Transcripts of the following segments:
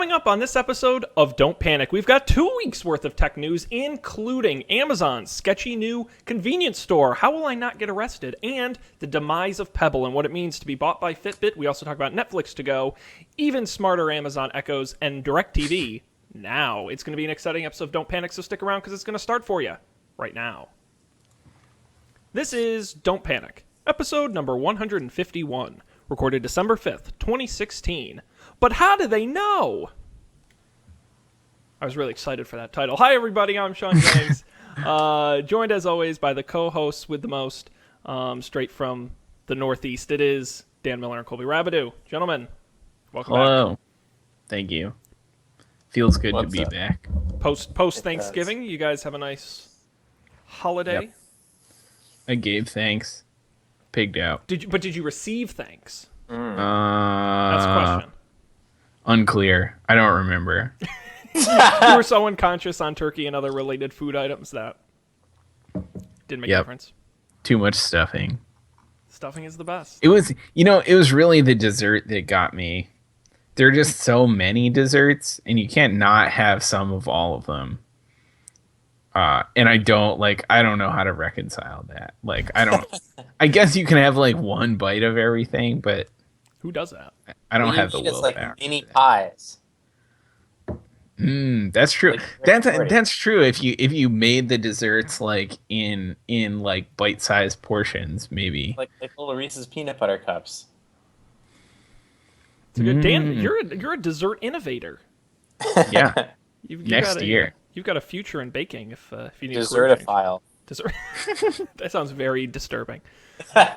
Coming up on this episode of Don't Panic, we've got 2 weeks worth of tech news, including Amazon's sketchy new convenience store, how will I not get arrested, and the demise of Pebble and what it means to be bought by Fitbit. We also talk about Netflix to go, even smarter Amazon Echoes, and DirecTV. Now, it's going to be an exciting episode of Don't Panic, so stick around because it's going to start for you right now. This is Don't Panic, episode number 151, recorded December 5th, 2016. But how do they know? I was really excited for that title. Hi, everybody. I'm Sean Jennings. Joined, as always, by the co-hosts with the most, straight from the Northeast. It is Dan Miller and Colby Rabideau. Gentlemen, welcome back. Hello. Thank you. Feels good to be back. Post Thanksgiving, you guys have a nice holiday? Yep. I gave thanks. Pigged out. Did you receive thanks? That's That's the question. Unclear. I don't remember. You were so unconscious on turkey and other related food items that didn't make a difference. Too much stuffing. Stuffing is the best. It was really the dessert that got me. There are just so many desserts, and you can't not have some of all of them. And I don't know how to reconcile that. I guess you can have one bite of everything, but who does that? I don't have the willpower. willpower. It's like mini pies. That's true. That's true. If you made the desserts in bite-sized portions, maybe like little Reese's peanut butter cups. It's a good Dan. You're a dessert innovator. Yeah. Next year. You've got a future in baking if you need Dessertophile. Dessert. That sounds very disturbing.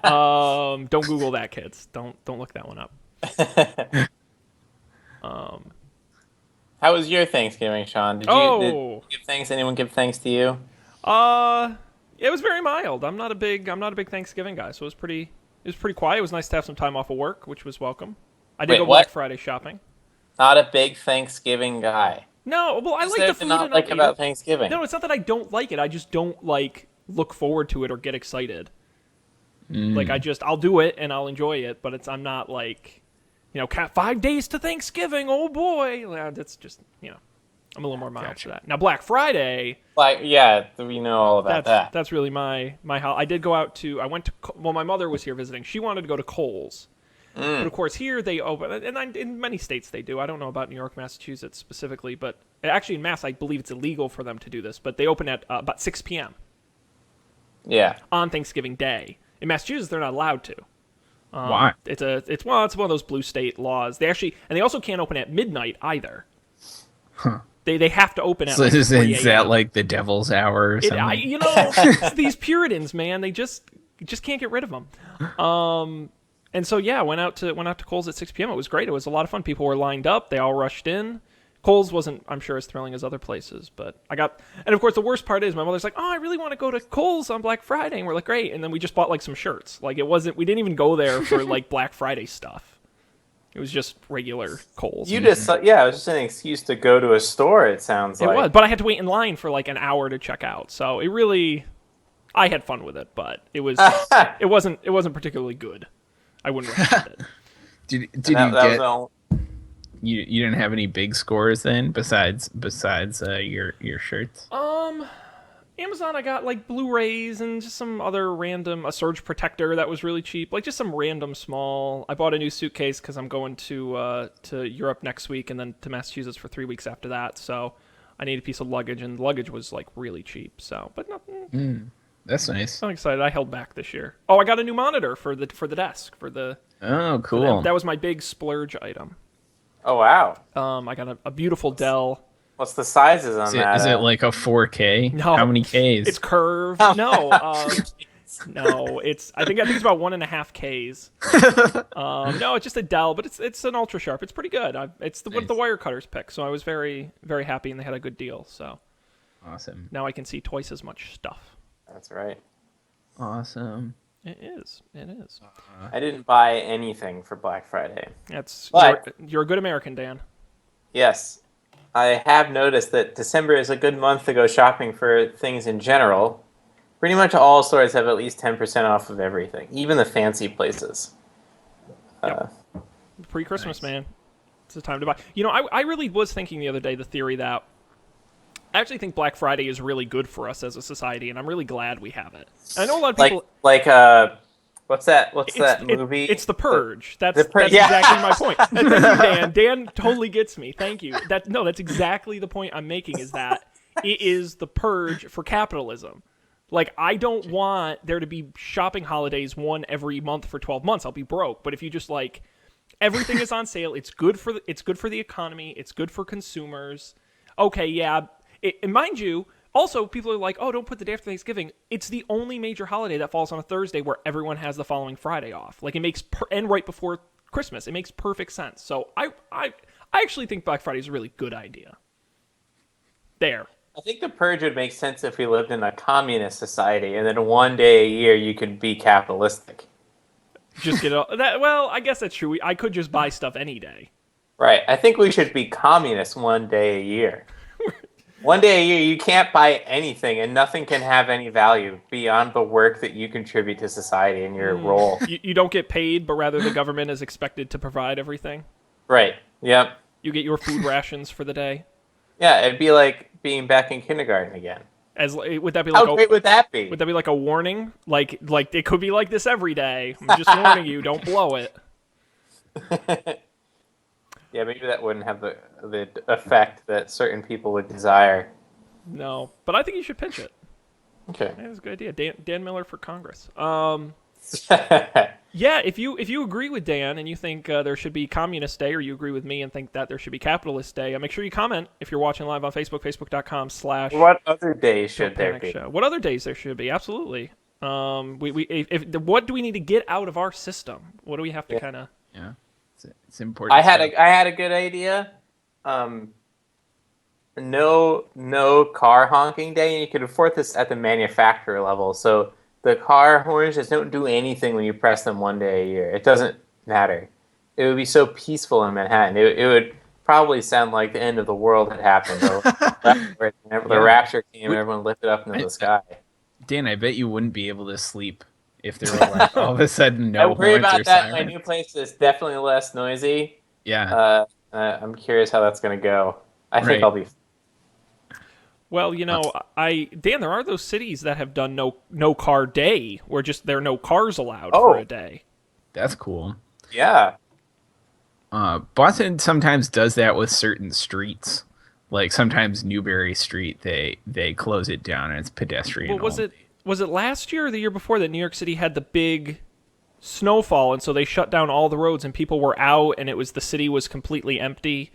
Don't Google that, kids. Don't look that one up. How was your Thanksgiving, Sean? Did you give thanks? Anyone give thanks to you? It was very mild. I'm not a big Thanksgiving guy, so it was pretty quiet. It was nice to have some time off of work, which was welcome. I did go Black Friday shopping. Not a big Thanksgiving guy. No, well, I like the food. Not like about Thanksgiving. No, it's not that I don't like it. I just don't look forward to it or get excited. I'll do it and I'll enjoy it, but I'm not 5 days to Thanksgiving. Oh boy, that's just I'm a little more mild for that. Now Black Friday. We know all about that. That's really my I did go out to. I went to. Well, my mother was here visiting. She wanted to go to Kohl's. But of course, here they open, and in many states they do. I don't know about New York, Massachusetts specifically, but actually in Mass, I believe it's illegal for them to do this. But they open at about 6 p.m. Yeah. On Thanksgiving Day. In Massachusetts, they're not allowed to. Why? It's one of those blue state laws. They also can't open at midnight either. Huh. They have to open at. So is that like the devil's hour or something? It's these Puritans, man. They just can't get rid of them. And so went out to Kohl's at 6 p.m. It was great. It was a lot of fun. People were lined up. They all rushed in. Kohl's wasn't, I'm sure, as thrilling as other places, but and of course the worst part is my mother's like, oh, I really want to go to Kohl's on Black Friday, and we're like, great, and then we just bought some shirts. We didn't even go there for Black Friday stuff. It was just regular Kohl's. It was just an excuse to go to a store. It sounds like it was, but I had to wait in line for an hour to check out. So it really, I had fun with it, but it was it wasn't particularly good. I wouldn't recommend it. You didn't have any big scores then besides your shirts? Amazon, I got Blu-rays and just some other random, a surge protector that was really cheap, just some random small. I bought a new suitcase because I'm going to Europe next week and then to Massachusetts for 3 weeks after that. So I need a piece of luggage, and the luggage was really cheap. So, but nothing. That's nice. I'm excited. I held back this year. Oh, I got a new monitor for the desk for the. Oh, cool. That was my big splurge item. Oh wow. I got a beautiful Dell. What's the sizes on that? Is it like a 4K? No. How many Ks? It's curved. No. No. I think it's about 1.5 Ks. No, it's just a Dell, but it's an ultra sharp. It's pretty good. It's what the wire cutters pick, so I was very, very happy, and they had a good deal. So. Awesome. Now I can see twice as much stuff. That's right. Awesome. It is. I didn't buy anything for Black Friday. You're a good American, Dan. Yes. I have noticed that December is a good month to go shopping for things in general. Pretty much all stores have at least 10% off of everything, even the fancy places. Yep. Pre-Christmas, Nice. man. It's the time to buy. You know, I really was thinking the other day the theory that I actually think Black Friday is really good for us as a society, and I'm really glad we have it. I know a lot of people What's that movie? It's The Purge. That's Yeah. exactly my point. Thank you, Dan. Dan totally gets me. Thank you. That's exactly the point I'm making. Is that it is the purge for capitalism. Like, I don't want there to be shopping holidays one every month for 12 months. I'll be broke. But if you just like everything is on sale, it's good for the economy. It's good for consumers. Okay, yeah. And mind you, also people are like, oh, don't put the day after Thanksgiving. It's the only major holiday that falls on a Thursday where everyone has the following Friday off. Like, it makes and right before Christmas, it makes perfect sense. So I actually think Black Friday is a really good idea. There. I think the purge would make sense if we lived in a communist society, and then one day a year you could be capitalistic. Just get that. Well, I guess that's true. I could just buy stuff any day. Right. I think we should be communist one day a year. One day a year, you can't buy anything, and nothing can have any value beyond the work that you contribute to society and your role. You don't get paid, but rather the government is expected to provide everything. Right. Yep. You get your food rations for the day. Yeah, it'd be like being back in kindergarten again. Would that be like How great would that be? Would that be like a warning? Like it could be like this every day. I'm just warning you, don't blow it. Yeah, maybe that wouldn't have the effect that certain people would desire. No, but I think you should pitch it. Okay. That's a good idea. Dan Miller for Congress. Yeah, if you agree with Dan and you think there should be Communist Day, or you agree with me and think that there should be Capitalist Day, make sure you comment if you're watching live on Facebook, facebook.com/. What other days should there be? What other days there should be? Absolutely. What do we need to get out of our system? What do we have to kind of? Yeah, it's important. I had a good idea. No car honking day, and you could afford this at the manufacturer level. So the car horns just don't do anything when you press them one day a year. It doesn't matter. It would be so peaceful in Manhattan. It would probably sound like the end of the world had happened. Whenever the rapture came, everyone lifted up into the sky. Dan, I bet you wouldn't be able to sleep if there were like, all of a sudden no I worry horns about or that. sirens. My new place is definitely less noisy. Yeah. I'm curious how that's going to go. I think Right. I'll be. Well, Dan, there are those cities that have done no car day, where just there are no cars allowed for a day. That's cool. Yeah. Boston sometimes does that with certain streets. Like sometimes Newbury Street, they close it down and it's pedestrian. Well, was it last year or the year before that New York City had the big snowfall, and so they shut down all the roads and people were out, and the city was completely empty?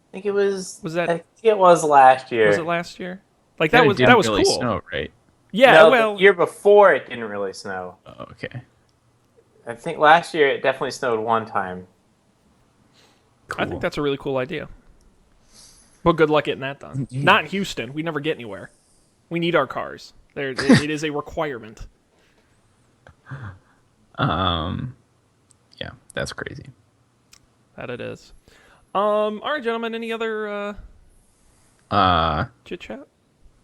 I think it was. Was that? I think it was last year. Was it last year? Like But that it was didn't really cool. snow, right? Yeah. No, well, the year before it didn't really snow. Oh, okay. I think last year it definitely snowed one time. I think that's a really cool idea. Well, good luck getting that done. Not in Houston. We never get anywhere. We need our cars. It is a requirement. Yeah, that's crazy. That it is. All right, gentlemen. Any other chit chat?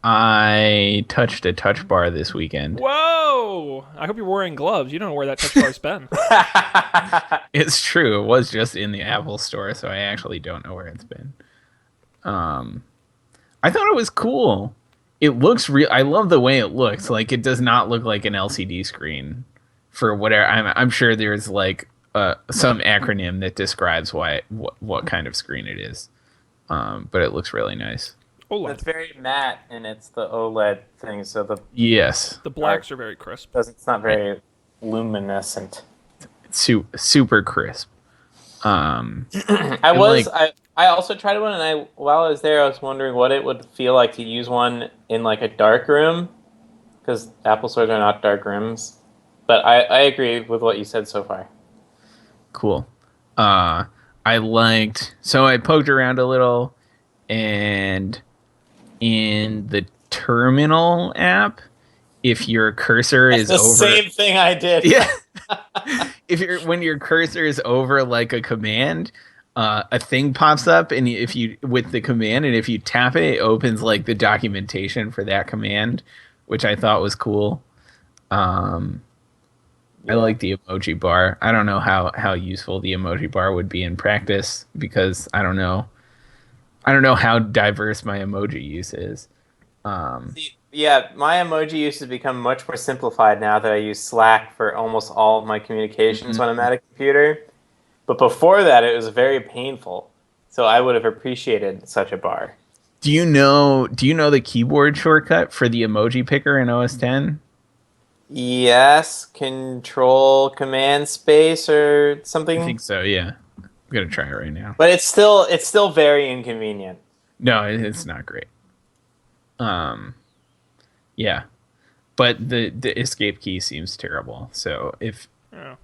I touched a touch bar this weekend. Whoa! I hope you're wearing gloves. You don't know where that touch bar's been. It's true. It was just in the Apple store, so I actually don't know where it's been. I thought it was cool. It looks real. I love the way it looks. Like, it does not look like an LCD screen for whatever. I'm sure there's like some acronym that describes what kind of screen it is. But it looks really nice. OLED. It's very matte, and it's the OLED thing, so Yes. The blacks are very crisp. it's not very luminescent. Super crisp. I also tried one, and while I was there, I was wondering what it would feel like to use one in like a dark room, because Apple stores are not dark rooms. But I agree with what you said so far. Cool. I poked around a little, and in the Terminal app, if your cursor is the over same thing I did. Yeah. When your cursor is over like a command, a thing pops up, and if you tap it, it opens like the documentation for that command, which I thought was cool. I like the emoji bar. I don't know how useful the emoji bar would be in practice because I don't know how diverse my emoji use is. Yeah, my emoji use has become much more simplified now that I use Slack for almost all of my communications when I'm at a computer. But before that, it was very painful. So I would have appreciated such a bar. Do you know the keyboard shortcut for the emoji picker in OS 10? Yes, Control Command Space or I something. think so, yeah. I'm going to try it right now. But it's still very inconvenient. No, it's not great. Yeah. But the escape key seems terrible. So if Oh.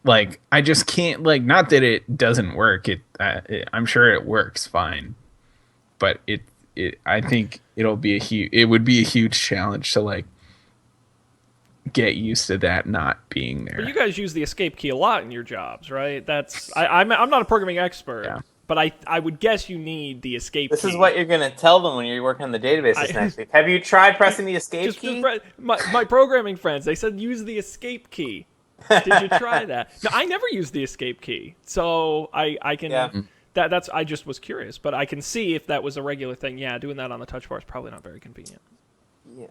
like I just can't like not that it doesn't work. I'm sure it works fine. But I think it would be a huge challenge to like get used to that not being there. But you guys use the escape key a lot in your jobs, right? I'm not a programming expert, Yeah. but I would guess you need the escape This key. is what you're going to tell them when you're working on the databases next week. Have you tried pressing the escape key? My programming friends, they said use the escape key. Did you try that? No, I never used the escape key, so I can. Yeah. That's I just was curious, but I can see if that was a regular thing. Yeah, doing that on the touch bar is probably not very convenient. Yeah.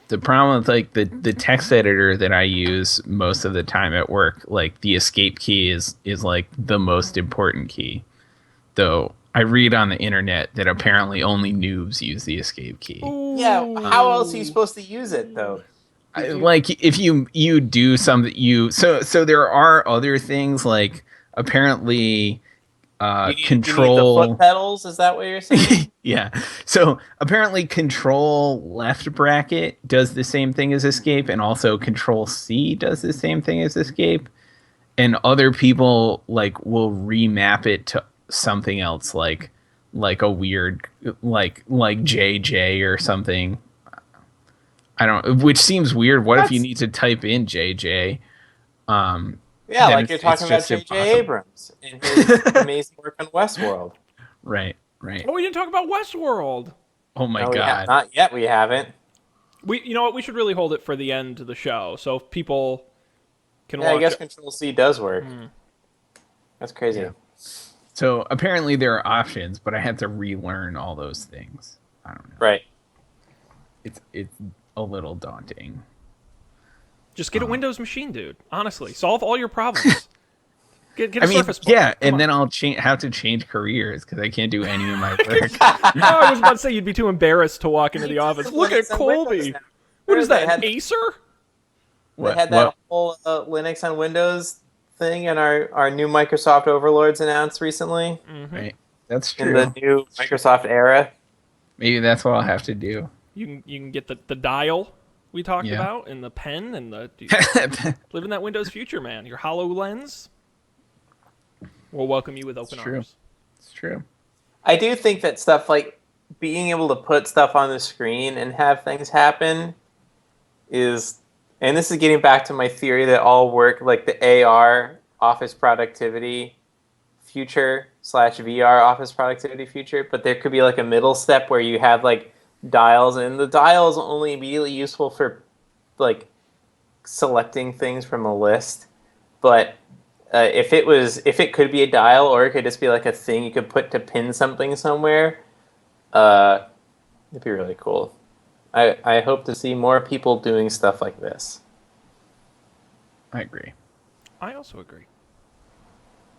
The problem with like the text editor that I use most of the time at work, like the escape key is like the most important key. Though I read on the internet that apparently only noobs use the escape key. Yeah, how else are you supposed to use it though? Like if you do something so there are other things like apparently You need control the foot pedals, is that what you're saying? yeah. So apparently control left bracket does the same thing as escape and also control C does the same thing as escape. And other people like will remap it to something else like a weird like JJ or something. I don't which seems weird. What if you need to type in JJ? Yeah, then like you're talking about just J.J. impossible. Abrams and his amazing work on Westworld. Right. Oh, we didn't talk about Westworld. Oh my No, god. not yet. We haven't. You know what? We should really hold it for the end of the show, so if people can Yeah, I watch guess it. Control C does work. That's crazy. Yeah. So apparently there are options, but I had to relearn all those things. I don't know. Right. It's a little daunting. Just get a Windows machine, dude. Honestly, solve all your problems. Get a Surface Book. yeah, Come and on. then I'll have to change careers because I can't do any of my work. Oh, I was about to say you'd be too embarrassed to walk into the office. Look at Linux and Windows Colby. now. What is They that? had- An Acer? They had that whole Linux on Windows thing in our new Microsoft overlords announced recently Right. That's in true. the new Microsoft era. Maybe that's what I'll have to do. You can get the dial we talked Yeah. about and the pen and live in that Windows future, man. Your HoloLens. We'll welcome you with open true. arms. It's true. I do think that stuff like being able to put stuff on the screen and have things happen is, and this is getting back to my theory that all work, like the AR office productivity future / VR office productivity future, but there could be like a middle step where you have like dials, and the dial is only immediately useful for like selecting things from a list, but if it could be a dial, or it could just be like a thing you could put to pin something somewhere, it'd be really cool. I hope to see more people doing stuff like this. I agree. I also agree.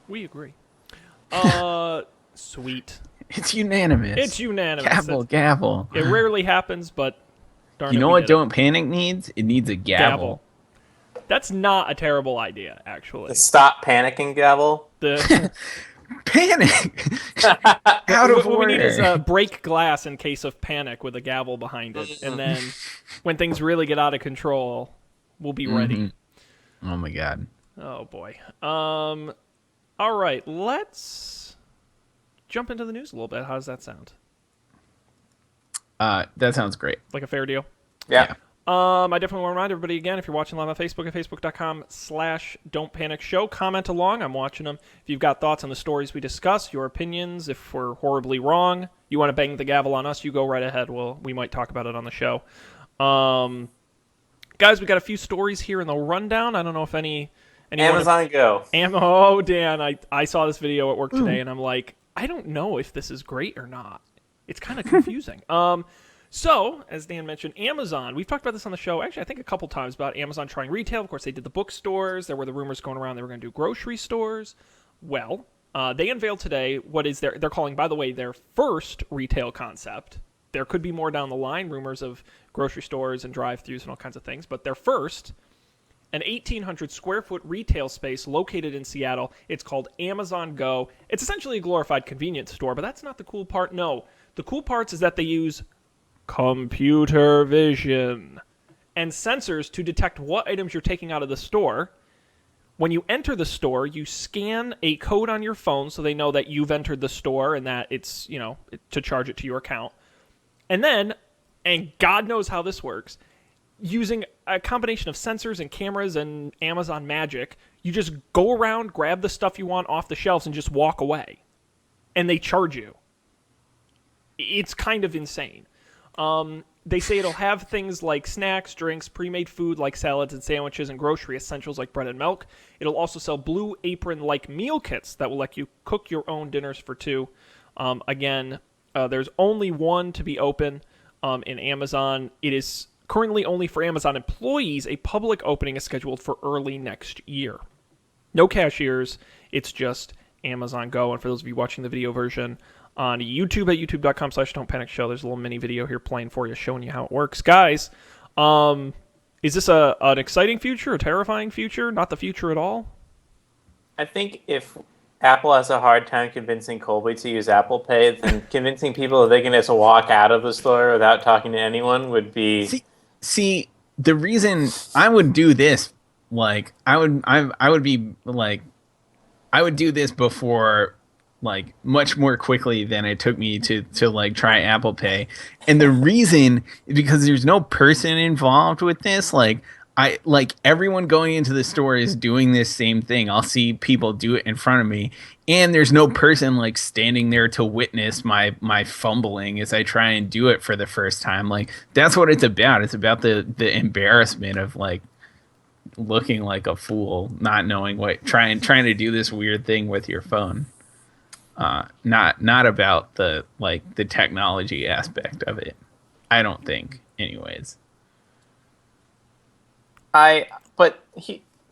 We agree. Sweet. It's unanimous. It's unanimous. Gavel, gavel. It rarely happens, but darn You it, know we what did it. Don't Panic needs? It needs a gavel. That's not a terrible idea, actually. The stop panicking gavel. The Panic! Out of what we need is order. break glass in case of panic with a gavel behind it, and then when things really get out of control, we'll be ready. Oh my god. Oh boy. All right, let's jump into the news a little bit. How does that sound? That sounds great. Like a fair deal? Yeah. I definitely want to remind everybody again, if you're watching live on Facebook at facebook.com/Don't Panic Show, comment along. I'm watching them. If you've got thoughts on the stories we discuss, your opinions, if we're horribly wrong, you want to bang the gavel on us, you go right ahead. We might talk about it on the show. Guys, we got a few stories here in the rundown. I don't know if anyone Amazon Go. Oh, Dan, I saw this video at work today, and I'm like, I don't know if this is great or not. It's kind of confusing. So, as Dan mentioned, Amazon, we've talked about this on the show, actually, I think a couple times, about Amazon trying retail. Of course, they did the bookstores. There were the rumors going around they were going to do grocery stores. Well, they unveiled today what is they're calling, by the way, their first retail concept. There could be more down the line, rumors of grocery stores and drive-thrus and all kinds of things, but their first, an 1,800 square foot retail space located in Seattle. It's called Amazon Go. It's essentially a glorified convenience store, but that's not the cool part. No, the cool parts is that they use computer vision and sensors to detect what items you're taking out of the store. When you enter the store, you scan a code on your phone so they know that you've entered the store and that it's, to charge it to your account. And then, and God knows how this works, using a combination of sensors and cameras and Amazon Magic, you just go around, grab the stuff you want off the shelves, and just walk away. And they charge you. It's kind of insane. They say it'll have things like snacks, drinks, pre-made food like salads and sandwiches, and grocery essentials like bread and milk. It'll also sell Blue Apron-like meal kits that will let you cook your own dinners for two. There's only one to be open in Amazon. It is currently only for Amazon employees. A public opening is scheduled for early next year. No cashiers. It's just Amazon Go. And for those of you watching the video version on YouTube at youtube.com/don'tpanicshow, there's a little mini video here playing for you, showing you how it works. Guys, is this an exciting future, a terrifying future, not the future at all? I think if Apple has a hard time convincing Colby to use Apple Pay, then convincing people that they can just walk out of the store without talking to anyone would be... See, the reason I would do this, I would do this before, much more quickly than it took me to try Apple Pay. And the reason is because there's no person involved with this. Everyone going into the store is doing this same thing. I'll see people do it in front of me, and there's no person standing there to witness my fumbling as I try and do it for the first time. That's what it's about. It's about the embarrassment of looking like a fool, not knowing what, trying to do this weird thing with your phone. Not about the technology aspect of it. I don't think, anyways.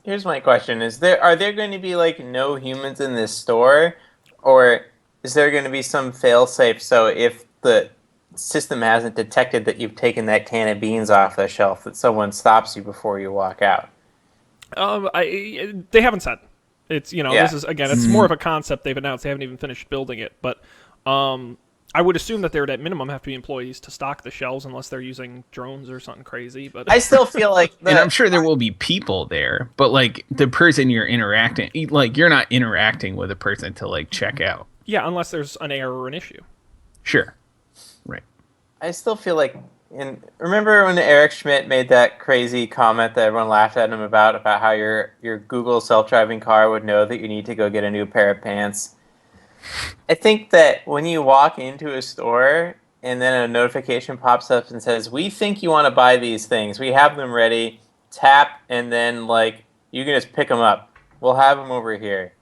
Here's my question: are there going to be no humans in this store, or is there going to be some fail-safe so if the system hasn't detected that you've taken that can of beans off the shelf, that someone stops you before you walk out? They haven't said. It's This is, again, it's more of a concept they've announced. They haven't even finished building it, but I would assume that there would at minimum have to be employees to stock the shelves unless they're using drones or something crazy. But I still feel like and I'm sure there will be people there, but the person you're interacting, you're not interacting with a person to check out. Yeah, unless there's an error or an issue. Sure. Right. I still feel and remember when Eric Schmidt made that crazy comment that everyone laughed at him about how your Google self-driving car would know that you need to go get a new pair of pants? I think that when you walk into a store and then a notification pops up and says, "We think you want to buy these things. We have them ready. Tap, and then you can just pick them up. We'll have them over here."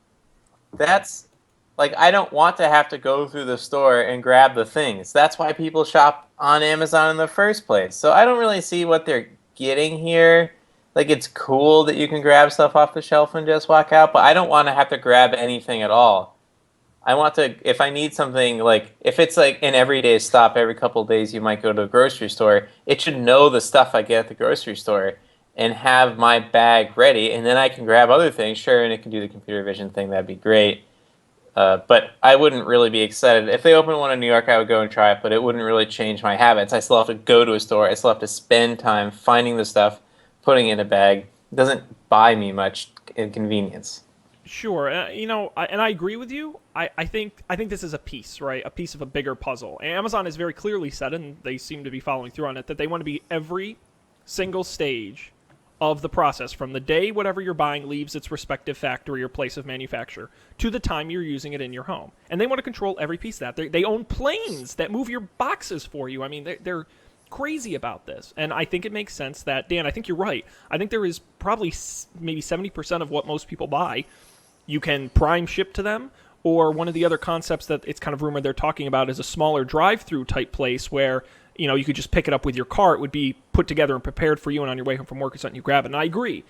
That's I don't want to have to go through the store and grab the things. That's why people shop on Amazon in the first place. So I don't really see what they're getting here. It's cool that you can grab stuff off the shelf and just walk out, but I don't want to have to grab anything at all. I want to, if I need something, if it's an everyday stop, every couple of days you might go to a grocery store, it should know the stuff I get at the grocery store and have my bag ready, and then I can grab other things, sure, and it can do the computer vision thing, that'd be great. But I wouldn't really be excited. If they opened one in New York, I would go and try it, but it wouldn't really change my habits. I still have to go to a store. I still have to spend time finding the stuff, putting it in a bag. It doesn't buy me much inconvenience. Sure, and I agree with you. I think this is a piece, right? A piece of a bigger puzzle. Amazon has very clearly said, and they seem to be following through on it, that they want to be every single stage of the process, from the day whatever you're buying leaves its respective factory or place of manufacture to the time you're using it in your home. And they want to control every piece of that. They own planes that move your boxes for you. I mean, they're crazy about this. And I think it makes sense that, Dan, I think you're right. I think there is probably maybe 70% of what most people buy you can prime ship to them, or one of the other concepts that it's kind of rumored they're talking about is a smaller drive-through type place where, you know, you could just pick it up with your car. It would be put together and prepared for you, and on your way home from work or something, you grab it. And I agree.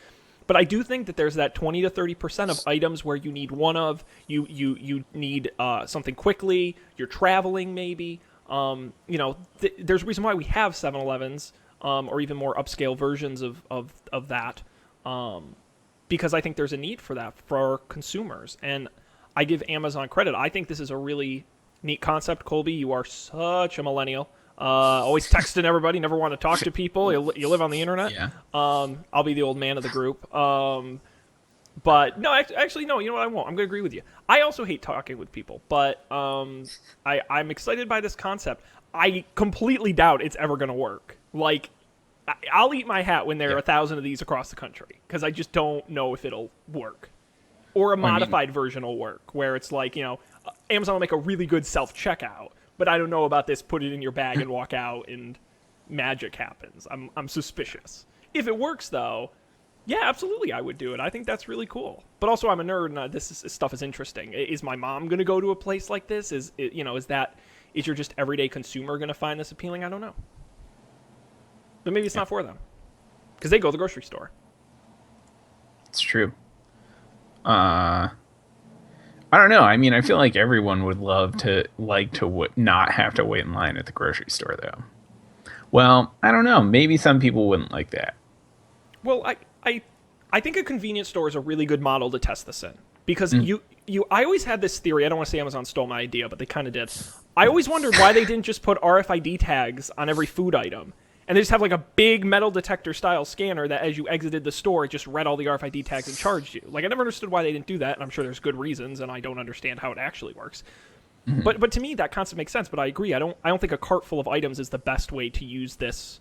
But I do think that there's that 20 to 30% of items where you need one of, you need something quickly, you're traveling maybe. You know, there's a reason why we have 7-Elevens or even more upscale versions of that. Because I think there's a need for that for our consumers. And I give Amazon credit. I think this is a really neat concept, Colby. You are such a millennial. Always texting everybody, never want to talk to people. You live on the internet. Yeah. I'll be the old man of the group. But no, actually, no, you know what? I won't. I'm going to agree with you. I also hate talking with people, but I'm excited by this concept. I completely doubt it's ever going to work. Like, I'll eat my hat when there are 1,000 of these across the country, because I just don't know if it'll work. Or a modified version will work, where it's like, you know, Amazon will make a really good self-checkout, but I don't know about this, put it in your bag and walk out and magic happens. I'm suspicious. If it works, though, yeah, absolutely, I would do it. I think that's really cool. But also, I'm a nerd, and this stuff is interesting. Is my mom going to go to a place like this? Is your just everyday consumer going to find this appealing? I don't know. But maybe it's not for them, because they go to the grocery store. It's true. I don't know. I mean, I feel like everyone would love to not have to wait in line at the grocery store, though. Well, I don't know. Maybe some people wouldn't like that. Well, I think a convenience store is a really good model to test this in, because I always had this theory. I don't want to say Amazon stole my idea, but they kind of did. I always wondered why they didn't just put RFID tags on every food item. And they just have like a big metal detector style scanner that as you exited the store, it just read all the RFID tags and charged you. Like, I never understood why they didn't do that, and I'm sure there's good reasons, and I don't understand how it actually works. Mm-hmm. But to me, that concept makes sense. But I agree. I don't think a cart full of items is the best way to use this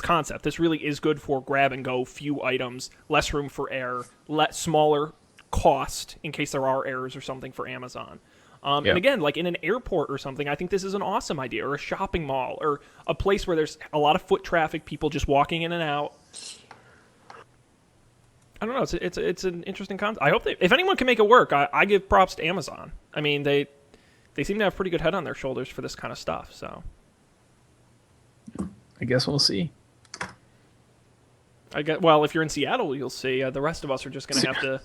concept. This really is good for grab and go, few items, less room for error, smaller cost in case there are errors or something for Amazon. And again, like in an airport or something, I think this is an awesome idea, or a shopping mall, or a place where there's a lot of foot traffic, people just walking in and out. I don't know. It's an interesting concept. I hope if anyone can make it work, I give props to Amazon. I mean, they seem to have a pretty good head on their shoulders for this kind of stuff. So I guess we'll see. Well, if you're in Seattle, you'll see. The rest of us are just going to have to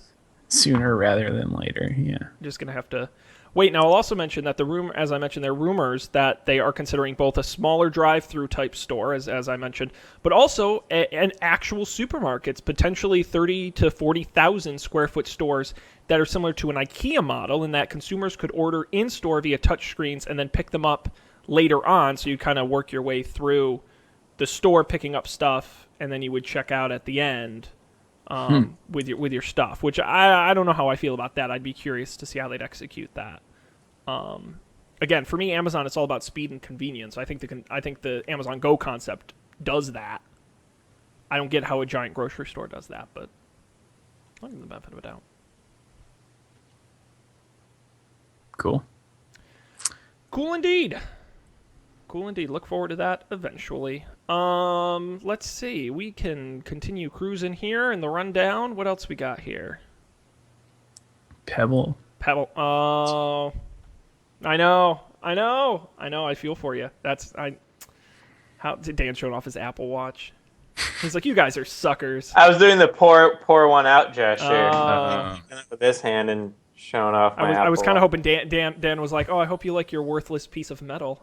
sooner rather than later. Yeah, just going to have to. Wait, now I'll also mention that as I mentioned, there are rumors that they are considering both a smaller drive-through type store, as I mentioned, but also an actual supermarkets, potentially 30 to 40,000 square foot stores that are similar to an IKEA model, in that consumers could order in-store via touchscreens and then pick them up later on. So you kind of work your way through the store picking up stuff, and then you would check out at the end with your stuff, which I don't know how I feel about that. I'd be curious to see how they'd execute that. Again, for me, Amazon, it's all about speed and convenience. I think the Amazon Go concept does that. I don't get how a giant grocery store does that, but I'll give them the benefit of a doubt. Cool. Cool indeed. Look forward to that eventually. Let's see. We can continue cruising here in the rundown. What else we got here? Pebble. Oh, I know. I feel for you. How did Dan showing off his Apple Watch? He's like, you guys are suckers. I was doing the pour one out gesture with this hand and showing off my Apple. I was kind of hoping Dan was like, oh, I hope you like your worthless piece of metal.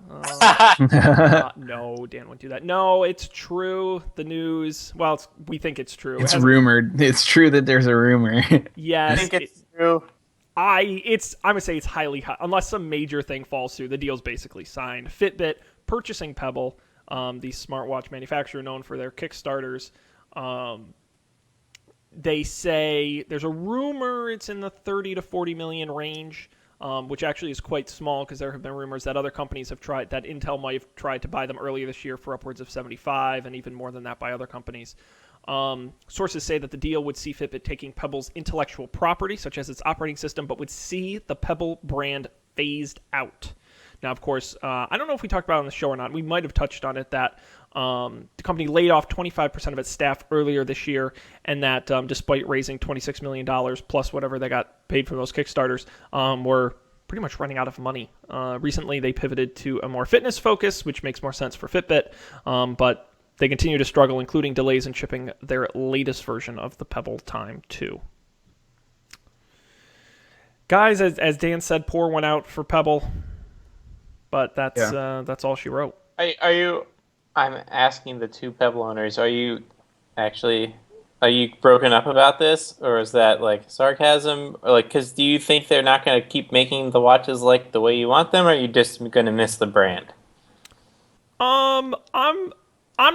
No, Dan wouldn't do that. No, it's true. The news. Well, we think it's true. It's rumored. It's true that there's a rumor. Yes, I think it's true. I'm gonna say it's highly high, unless some major thing falls through. The deal's basically signed. Fitbit purchasing Pebble, the smartwatch manufacturer known for their Kickstarters. They say there's a rumor it's in the 30 to 40 million range, which actually is quite small, because there have been rumors that other companies have tried, that Intel might have tried to buy them earlier this year for upwards of 75, and even more than that by other companies. Sources say that the deal would see Fitbit taking Pebble's intellectual property, such as its operating system, but would see the Pebble brand phased out. Now, of course, I don't know if we talked about it on the show or not. We might have touched on it that the company laid off 25% of its staff earlier this year, and that despite raising $26 million plus whatever they got paid from those Kickstarters, were pretty much running out of money. Recently, they pivoted to a more fitness focus, which makes more sense for Fitbit, but they continue to struggle, including delays in shipping their latest version of the Pebble Time 2. Guys, as Dan said, poor one out for Pebble, but that's all she wrote. Are you? I'm asking the two Pebble owners. Are you broken up about this, or is that like sarcasm? Or like, because do you think they're not going to keep making the watches like the way you want them, or are you just going to miss the brand? I'm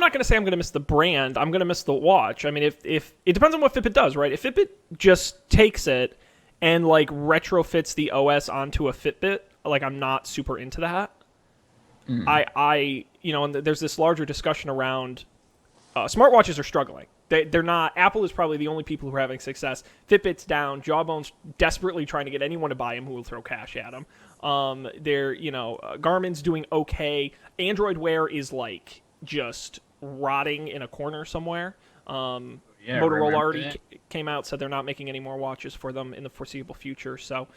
not going to say I'm going to miss the brand. I'm going to miss the watch. I mean, if it depends on what Fitbit does, right? If Fitbit just takes it and like retrofits the OS onto a Fitbit, like I'm not super into that. And there's this larger discussion around smartwatches are struggling. They're not. Apple is probably the only people who are having success. Fitbit's down. Jawbone's desperately trying to get anyone to buy him who will throw cash at him. Garmin's doing okay. Android Wear is like just rotting in a corner somewhere. Motorola already came out, said they're not making any more watches for them in the foreseeable future. So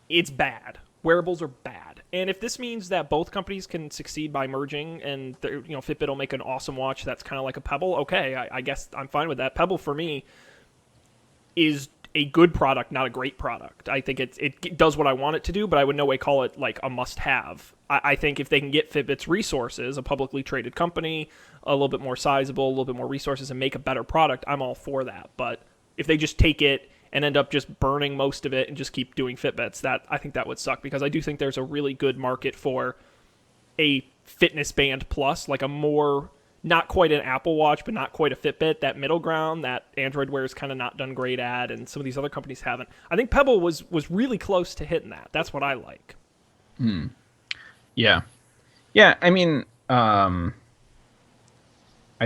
it's bad. Wearables are bad. And if this means that both companies can succeed by merging and Fitbit will make an awesome watch that's kind of like a Pebble, okay, I guess I'm fine with that. Pebble for me is a good product, not a great product. I think it does what I want it to do, but I would no way call it like a must-have. I think if they can get Fitbit's resources, a publicly traded company, a little bit more sizable, a little bit more resources, and make a better product, I'm all for that. But if they just take it and end up just burning most of it and just keep doing Fitbits, I think that would suck, because I do think there's a really good market for a fitness band plus, like a more, not quite an Apple Watch, but not quite a Fitbit, that middle ground that Android Wear is kind of not done great at, and some of these other companies haven't. I think Pebble was really close to hitting that. That's what I like. Yeah. Yeah, I mean, I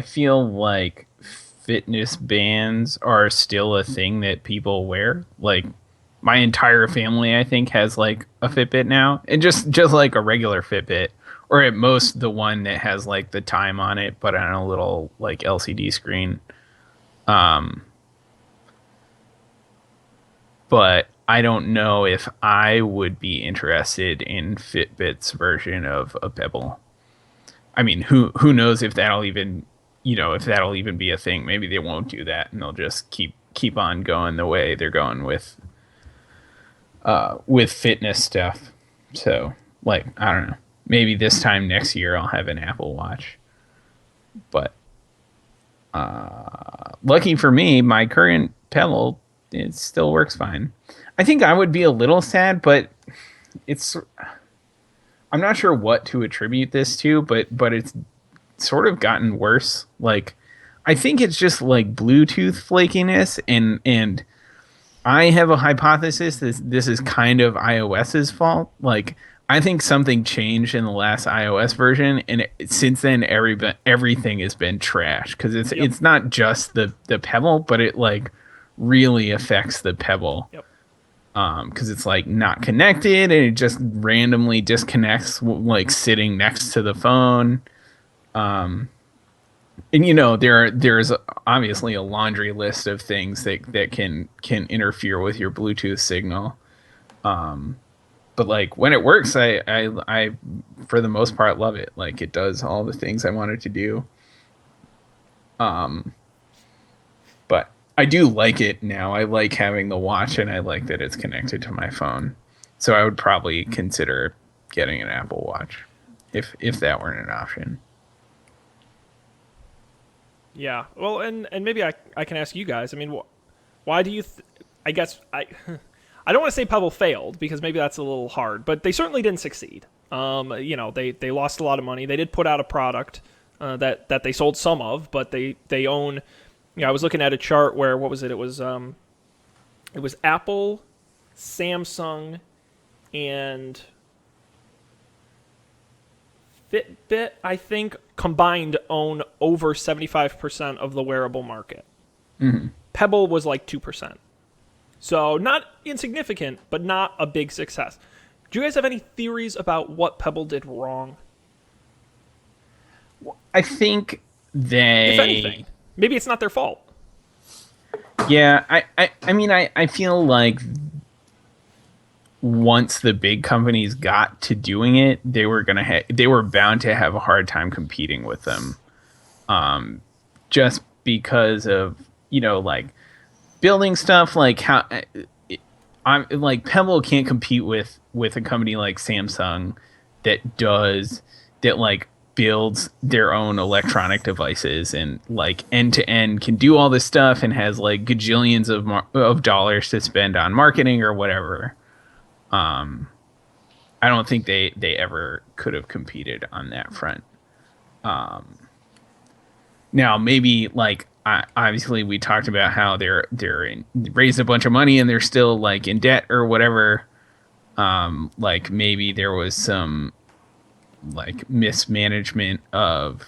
feel like fitness bands are still a thing that people wear. Like, my entire family, I think, has like a Fitbit now, and just like a regular Fitbit, or at most the one that has like the time on it, but on a little like LCD screen. But I don't know if I would be interested in Fitbit's version of a Pebble. I mean, who knows if that'll even be a thing. Maybe they won't do that, and they'll just keep on going the way they're going with fitness stuff. So, like, I don't know. Maybe this time next year I'll have an Apple Watch. But lucky for me, my current Pebble, it still works fine. I think I would be a little sad, but I'm not sure what to attribute this to, but it's sort of gotten worse. Like, I think it's just like Bluetooth flakiness, and I have a hypothesis that this is kind of iOS's fault. Like, I think something changed in the last iOS version, and since then everything has been trash, because it's not just the Pebble, but it like really affects the Pebble. Yep. Because it's like not connected, and it just randomly disconnects like sitting next to the phone. And there's obviously a laundry list of things that can interfere with your Bluetooth signal. But like when it works, I for the most part love it. Like, it does all the things I want it to do. But I do like it now. I like having the watch, and I like that it's connected to my phone. So I would probably consider getting an Apple Watch if that weren't an option. Yeah. Well, and maybe I can ask you guys. I mean, why do you? I guess I don't want to say Pebble failed, because maybe that's a little hard, but they certainly didn't succeed. They lost a lot of money. They did put out a product that they sold some of, but they own. I was looking at a chart where, what was it? It was Apple, Samsung, and Fitbit, I think, combined own over 75% of the wearable market. Mm-hmm. Pebble was like 2%. So not insignificant, but not a big success. Do you guys have any theories about what Pebble did wrong? I think they, If anything, maybe it's not their fault. yeah, I mean, I feel like once the big companies got to doing it, they were they were bound to have a hard time competing with them, just because of, you know, like building stuff like how I'm like Pebble can't compete with a company like Samsung that like builds their own electronic devices and like end to end can do all this stuff and has like gajillions of dollars to spend on marketing or whatever. I don't think they ever could have competed on that front. Now maybe like obviously we talked about how raised a bunch of money and they're still like in debt or whatever. Like maybe there was some like mismanagement of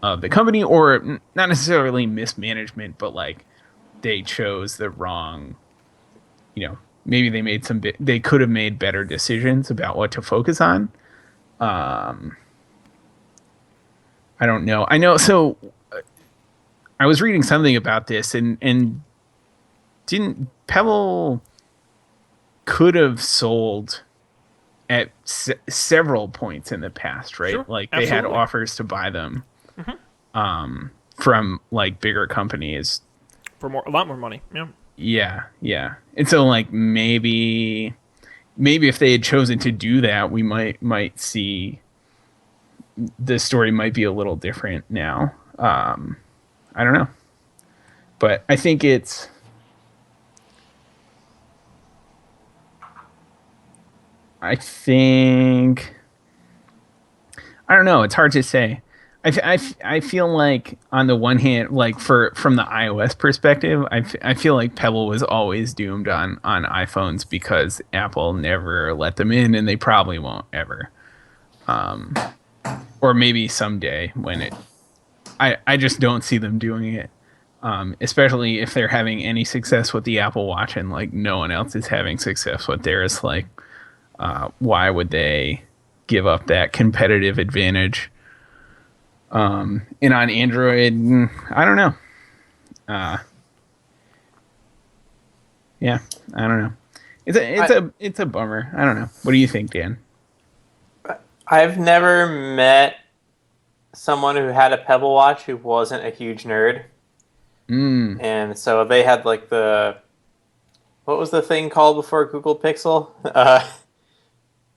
the company, or not necessarily mismanagement, but like they chose the wrong, you know, maybe they could have made better decisions about what to focus on. I don't know. I know. So I was reading something about this, and didn't Pebble could have sold at several points in the past, right? Sure, like they had absolutely. offers to buy them from like bigger companies. For a lot more money. Yeah. Yeah. And so like maybe if they had chosen to do that, we might see the story might be a little different now. I don't know. But I think I don't know. It's hard to say. I feel like on the one hand, like from the iOS perspective, I feel like Pebble was always doomed on iPhones because Apple never let them in, and they probably won't ever. Or maybe someday when I just don't see them doing it. Especially if they're having any success with the Apple Watch and like no one else is having success with theirs. Like, why would they give up that competitive advantage? And on Android, I don't know. Yeah, I don't know. It's a bummer. I don't know. What do you think, Dan? I've never met someone who had a Pebble watch who wasn't a huge nerd. And so they had like what was the thing called before Google Pixel?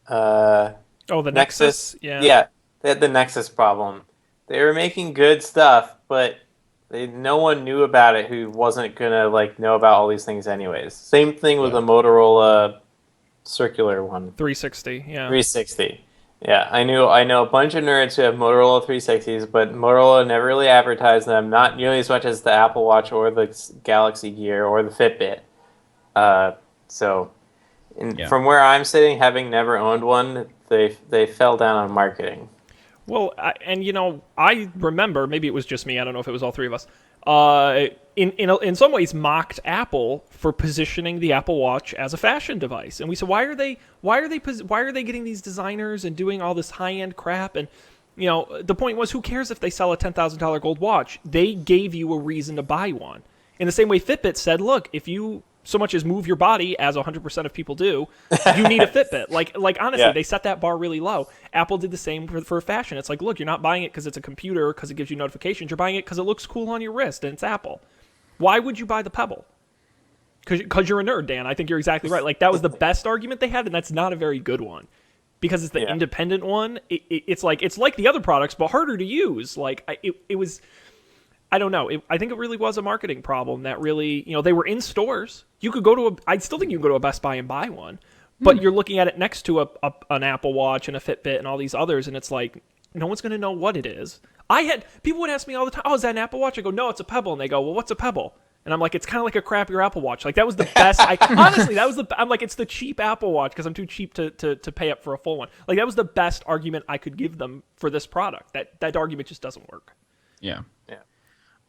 Oh, the Nexus? Yeah. Yeah, they had the Nexus problem. They were making good stuff, but no one knew about it who wasn't gonna like know about all these things anyways. Same thing with the Motorola circular one. 360, yeah. 360. Yeah, I know a bunch of nerds who have Motorola 360s, but Motorola never really advertised them, not nearly as much as the Apple Watch or the Galaxy Gear or the Fitbit. From where I'm sitting, having never owned one, they fell down on marketing. Well, I remember, maybe it was just me, I don't know if it was all three of us, in some ways mocked Apple for positioning the Apple Watch as a fashion device. And we said, why are they getting these designers and doing all this high-end crap? And the point was, who cares if they sell a $10,000 gold watch? They gave you a reason to buy one. In the same way Fitbit said, look, if you so much as move your body, as 100% of people do, you need a Fitbit. Like honestly, They set that bar really low. Apple did the same for fashion. It's like, look, you're not buying it because it's a computer, because it gives you notifications. You're buying it because it looks cool on your wrist, and it's Apple. Why would you buy the Pebble? Because you're a nerd, Dan. I think you're exactly right. Like, that was the best argument they had, and that's not a very good one. Because it's the independent one. It's like the other products, but harder to use. Like, it was... I don't know. I think it really was a marketing problem that really, they were in stores. You could go I still think you can go to a Best Buy and buy one, but you're looking at it next to an Apple Watch and a Fitbit and all these others, and it's like, no one's going to know what it is. People would ask me all the time, oh, is that an Apple Watch? I go, no, it's a Pebble. And they go, well, what's a Pebble? And I'm like, it's kind of like a crappier Apple Watch. Like, that was the best. Honestly, I'm like, it's the cheap Apple Watch because I'm too cheap to pay up for a full one. Like, that was the best argument I could give them for this product. That argument just doesn't work. Yeah.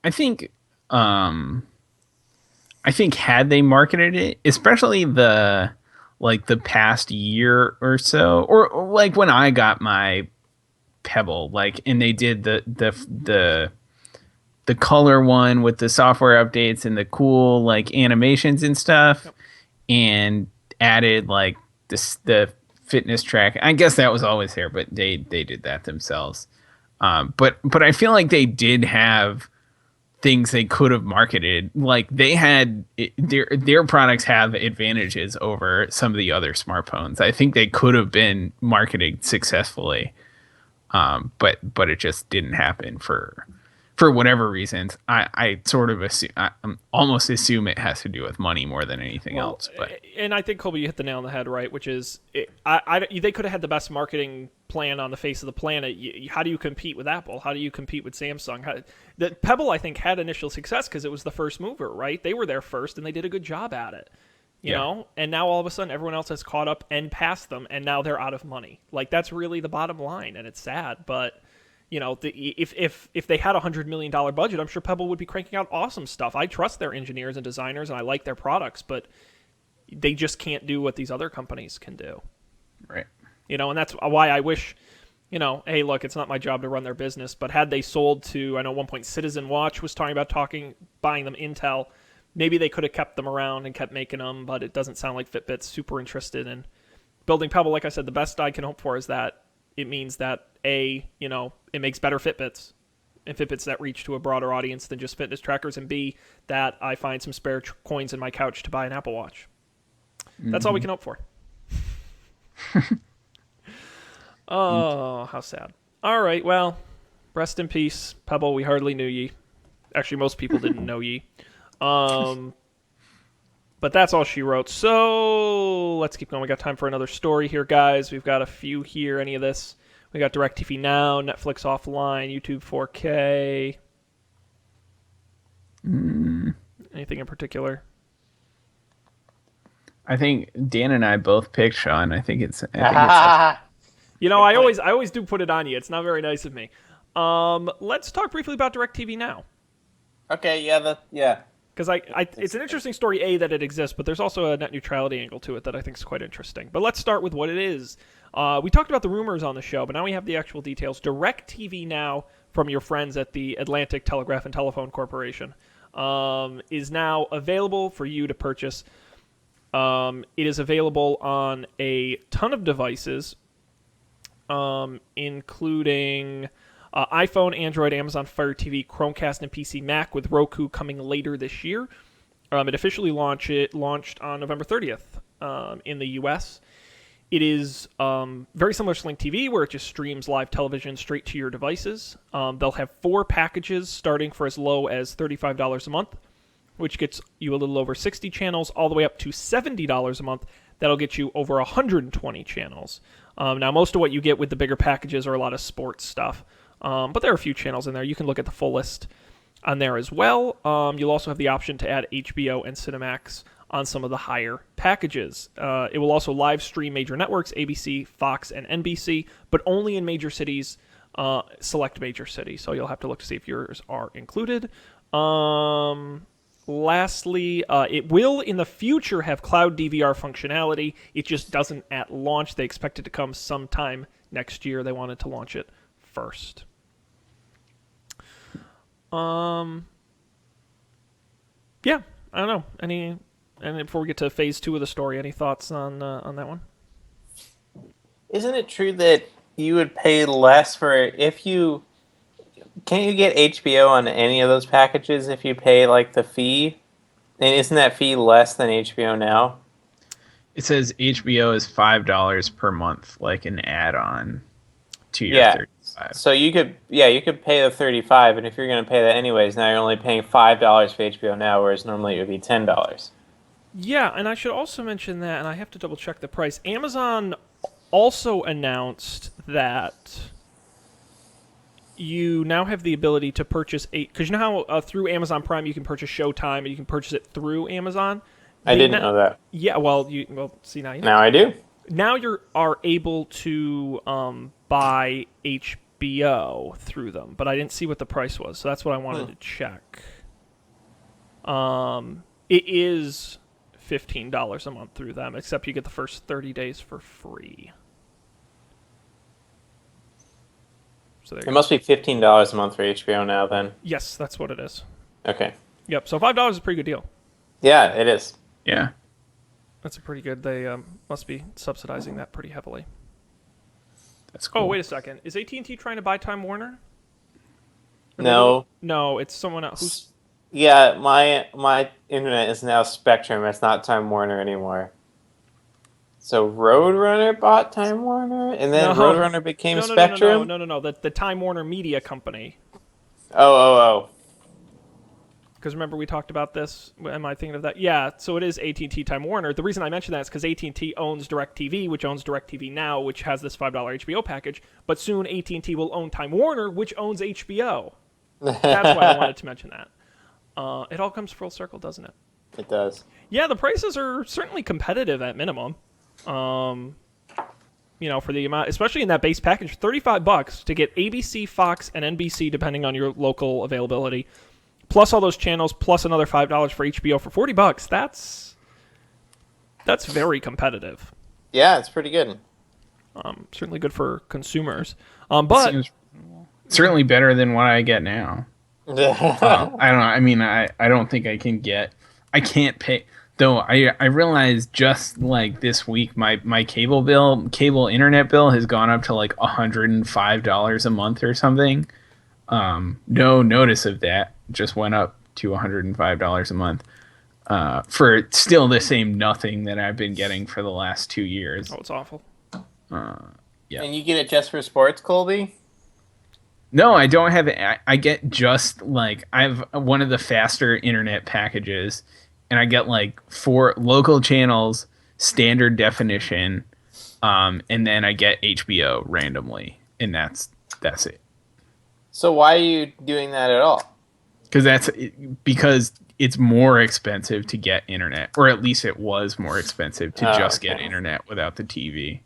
I think had they marketed it, especially the like the past year or so, or like when I got my Pebble, like, and they did the color one with the software updates and the cool like animations and stuff, and added like the fitness track. I guess that was always there, but they did that themselves. But I feel like they did have things they could have marketed. Like they had their products have advantages over some of the other smartphones. I think they could have been marketed successfully, but it just didn't happen for whatever reasons. I sort of assume, almost assume it has to do with money more than anything else. But and I think, Colby, you hit the nail on the head, right? Which is, they could have had the best marketing plan on the face of the planet. How do you compete with Apple? How do you compete with Samsung? The Pebble, I think, had initial success because it was the first mover, right? They were there first, and they did a good job at it. You know, and now all of a sudden everyone else has caught up and passed them, and now they're out of money. Like, that's really the bottom line, and it's sad. But, you know, if they had $100 million budget, I'm sure Pebble would be cranking out awesome stuff. I trust their engineers and designers, and I like their products, but they just can't do what these other companies can do. right. You know, and that's why I wish, you know, hey, look, it's not my job to run their business, but had they sold to, I know at one point Citizen Watch was talking about buying them Intel, maybe they could have kept them around and kept making them, but it doesn't sound like Fitbit's super interested in building Pebble. Like I said, the best I can hope for is that it means that, A, you know, it makes better Fitbits, and Fitbits that reach to a broader audience than just fitness trackers, and B, that I find some spare coins in my couch to buy an Apple Watch. That's all we can hope for. Oh, how sad. All right, well, rest in peace, Pebble. We hardly knew ye. Actually, most people didn't know ye. But that's all she wrote. So let's keep going. We got time for another story here, guys. We've got a few here. Any of this? We got DirecTV Now, Netflix offline, YouTube 4K. Anything in particular? I think Dan and I both picked Sean. I think it's You know, I always do put it on you. It's not very nice of me. Let's talk briefly about DirecTV Now. Okay, yeah. Because it's an interesting story, A, that it exists, but there's also a net neutrality angle to it that I think is quite interesting. But let's start with what it is. We talked about the rumors on the show, but now we have the actual details. DirecTV Now, from your friends at the Atlantic Telegraph and Telephone Corporation, is now available for you to purchase. It is available on a ton of devices, including iPhone, Android, Amazon Fire TV, Chromecast, and PC Mac, with Roku coming later this year. It officially launched on November 30th in the U.S. It is very similar to Sling TV, where it just streams live television straight to your devices. They'll have 4 packages starting for as low as $35 a month, which gets you a little over 60 channels, all the way up to $70 a month. That'll get you over 120 channels. Now, most of what you get with the bigger packages are a lot of sports stuff. But there are a few channels in there. You can look at the full list on there as well. You'll also have the option to add HBO and Cinemax on some of the higher packages. It will also live stream major networks, ABC, Fox, and NBC, but only in major cities, select major cities. So you'll have to look to see if yours are included. Lastly, it will in the future have cloud DVR functionality. It just doesn't at launch. They expect it to come sometime next year. They wanted to launch it first. Yeah, I don't know. And before we get to phase 2 of the story, any thoughts on that one? Isn't it true that you would pay less can't you get HBO on any of those packages if you pay like the fee? And isn't that fee less than HBO Now? It says HBO is $5 per month, like an add-on to your 35. So you could pay the 35, and if you're going to pay that anyways, now you're only paying $5 for HBO Now, whereas normally it would be $10. Yeah, and I should also mention that, and I have to double check the price. Amazon also announced that you now have the ability to purchase because you know how through Amazon Prime you can purchase Showtime and you can purchase it through Amazon. I didn't know that. Yeah, well, see now you know. Now I do. Now you are able to buy HBO through them, but I didn't see what the price was, so that's what I wanted to check. It is $15 a month through them, except you get the first 30 days for free. So there you It go. must be $15 a month for HBO now then. Yes, that's what it is. Okay. Yep. So $5 is a pretty good deal. Yeah, it is. Yeah. That's a pretty good. They must be subsidizing that pretty heavily. That's cool. Oh, wait a second. Is AT&T trying to buy Time Warner? No. No, it's someone else. Who's... Yeah, my internet is now Spectrum. It's not Time Warner anymore. So Roadrunner bought Time Warner, and then No. Roadrunner became No. Spectrum. No. The Time Warner Media Company. Oh. Because remember we talked about this. Am I thinking of that? Yeah. So it is AT&T Time Warner. The reason I mention that is because AT&T owns DirecTV, which owns DirecTV Now, which has this $5 HBO package. But soon AT&T will own Time Warner, which owns HBO. That's why I wanted to mention that. It all comes full circle, doesn't it? It does. Yeah, the prices are certainly competitive at minimum. For the amount, especially in that base package, $35 to get ABC, Fox, and NBC, depending on your local availability, plus all those channels, plus another $5 for HBO for $40. That's very competitive. Yeah, it's pretty good. Certainly good for consumers. But Seems certainly better than what I get now. I don't know. I mean, I don't think I can't pay. Though I realized just like this week, my cable internet bill has gone up to like $105 a month or something. No notice of that. Just went up to $105 a month. For still the same nothing that I've been getting for the last 2 years. it's awful. Yeah. And you get it just for sports, Colby? No, I don't have it. I get just like I have one of the faster internet packages, and I get like 4 local channels, standard definition, and then I get HBO randomly, and that's it. So why are you doing that at all? Because it's more expensive to get internet, or at least it was more expensive to just get internet without the TV.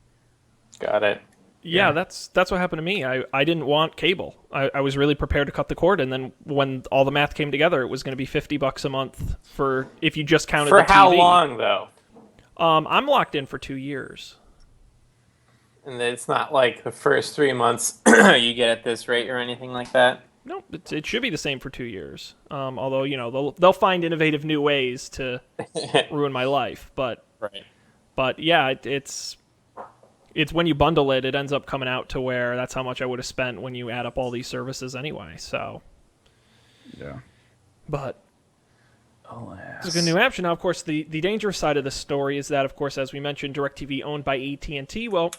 Got it. Yeah, that's what happened to me. I didn't want cable. I was really prepared to cut the cord, and then when all the math came together, it was going to be $50 a month for if you just counted For the TV. how long, though? I'm locked in for 2 years. And it's not like the first 3 months you get at this rate or anything like that? No, it should be the same for 2 years. Although they'll find innovative new ways to ruin my life, but Right. But yeah, it's when you bundle it, it ends up coming out to where that's how much I would have spent when you add up all these services anyway. So Yeah. but Alas. it's a good new option. Now, of course, the dangerous side of this story is that, of course, as we mentioned, DirecTV owned by AT&T. Well,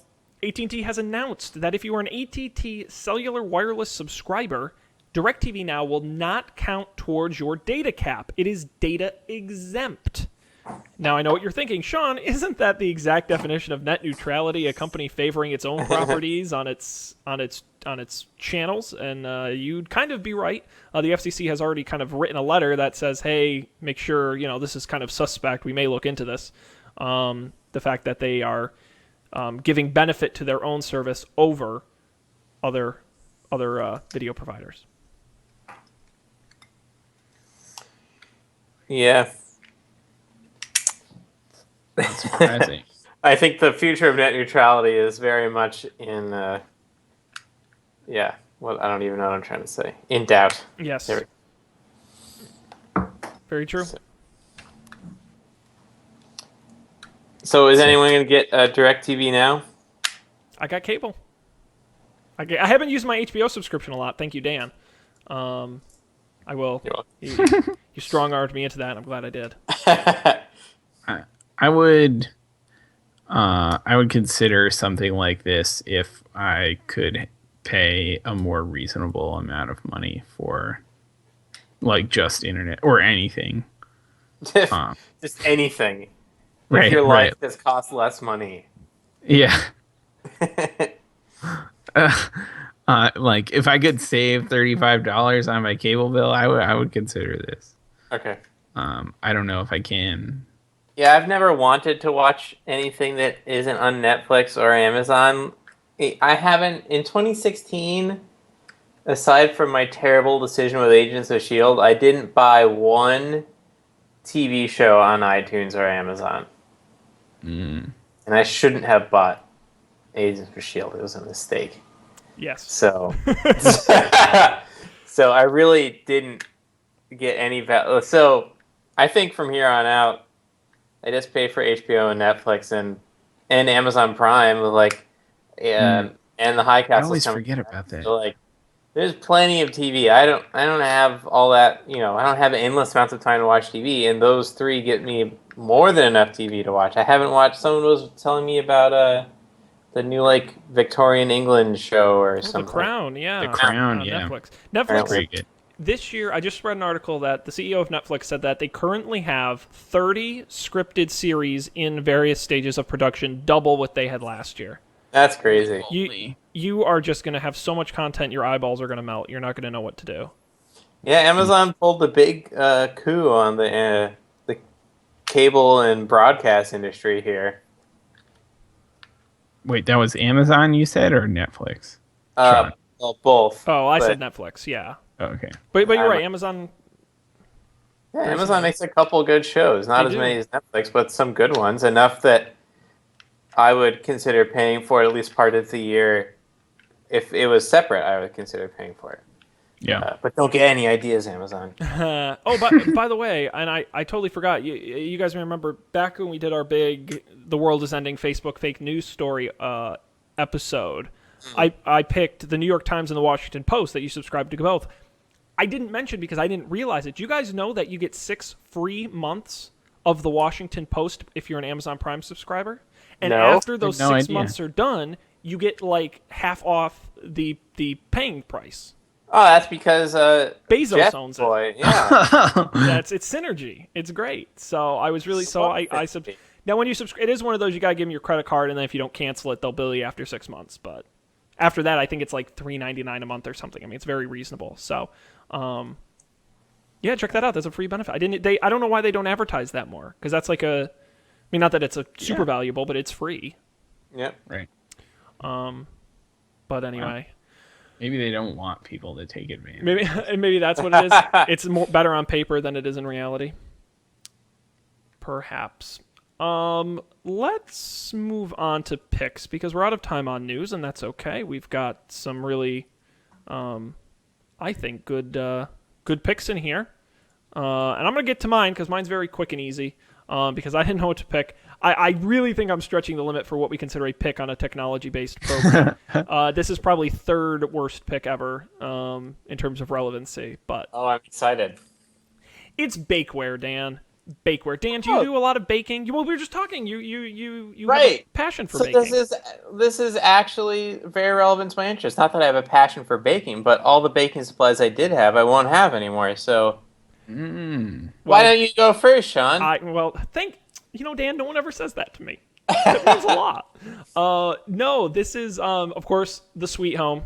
AT&T has announced that if you are an AT&T cellular wireless subscriber, DirecTV Now will not count towards your data cap. It is data exempt. Now, I know what you're thinking. Sean, isn't that the exact definition of net neutrality, a company favoring its own properties on its channels? And you'd kind of be right. The FCC has already kind of written a letter that says, hey, make sure, this is kind of suspect. We may look into this. The fact that they are giving benefit to their own service over other video providers. Yeah. That's surprising. I think the future of net neutrality is very much in, I don't even know what I'm trying to say. In doubt. Yes. There Very true. So is anyone going to get DirecTV Now? I got cable. I haven't used my HBO subscription a lot. Thank you, Dan. I will. You're You strong-armed me into that. I'm glad I did. I would consider something like this if I could pay a more reasonable amount of money for like just internet or anything. Just anything. Right, If your right. life just costs less money. Yeah. Like if I could save $35 on my cable bill, I would consider this. Okay. I don't know if I can. Yeah, I've never wanted to watch anything that isn't on Netflix or Amazon. I haven't, in 2016, aside from my terrible decision with Agents of S.H.I.E.L.D., I didn't buy one TV show on iTunes or Amazon. Mm. And I shouldn't have bought Agents of S.H.I.E.L.D. It was a mistake. Yes. So, so I really didn't get any value. So I think from here on out, I just pay for HBO and Netflix and Amazon Prime with like, and the High I Castle. always forget about that. So like, there's plenty of TV. I don't have all that. I don't have endless amounts of time to watch TV, and those three get me more than enough TV to watch. I haven't watched. Someone was telling me about the new like Victorian England show or something. The Crown, yeah. The Crown, on yeah. Netflix. That's Netflix pretty good. this year, I just read an article that the CEO of Netflix said that they currently have 30 scripted series in various stages of production, double what they had last year. That's crazy. You are just going to have so much content, your eyeballs are going to melt. You're not going to know what to do. Yeah, Amazon pulled the big coup on the cable and broadcast industry here. Wait, that was Amazon you said or Netflix? Well, both. Oh, I but- said Netflix, yeah. Oh, okay. But you're right, Amazon... Yeah, Amazon makes a couple good shows. Not They as do. many as Netflix, but some good ones. Enough that I would consider paying for it at least part of the year. If it was separate, I would consider paying for it. Yeah. But don't get any ideas, Amazon. By the way, and I totally forgot, you guys remember back when we did our big The World is Ending Facebook fake news story episode, I picked the New York Times and the Washington Post that you subscribe to both. I didn't mention because I didn't realize it. Do you guys know that you get 6 free months of the Washington Post if you're an Amazon Prime subscriber? And No. after those No 6 idea. months are done, you get like half off the paying price. Oh, that's because Bezos Jeff owns it. Boy. Yeah. It's synergy. It's great. So I was really now when you subscribe, it is one of those you gotta give them your credit card, and then if you don't cancel it, they'll bill you after 6 months. But after that, I think it's like $3.99 a month or something. I mean, it's very reasonable. So, yeah, check that out. That's a free benefit. I don't know why they don't advertise that more, because that's like I mean, not that it's a super valuable, but it's free. Yep. Right. But anyway. Maybe they don't want people to take advantage. Maybe that's what it is. It's better on paper than it is in reality. Perhaps. Let's move on to picks because we're out of time on news, and that's okay. We've got some really, I think, good picks in here. And I'm gonna get to mine because mine's very quick and easy. Because I didn't know what to pick. I really think I'm stretching the limit for what we consider a pick on a technology-based program. This is probably third worst pick ever in terms of relevancy, but Oh, I'm excited. it's bakeware, Dan. Bakeware. Dan, do you do a lot of baking? Well, we were just talking. You have a Right. passion for So baking. this is actually very relevant to my interest. Not that I have a passion for baking, but all the baking supplies I did have, I won't have anymore. So why don't you go first, Sean? Dan, no one ever says that to me. That means a lot. No, this is, of course, the Sweet Home,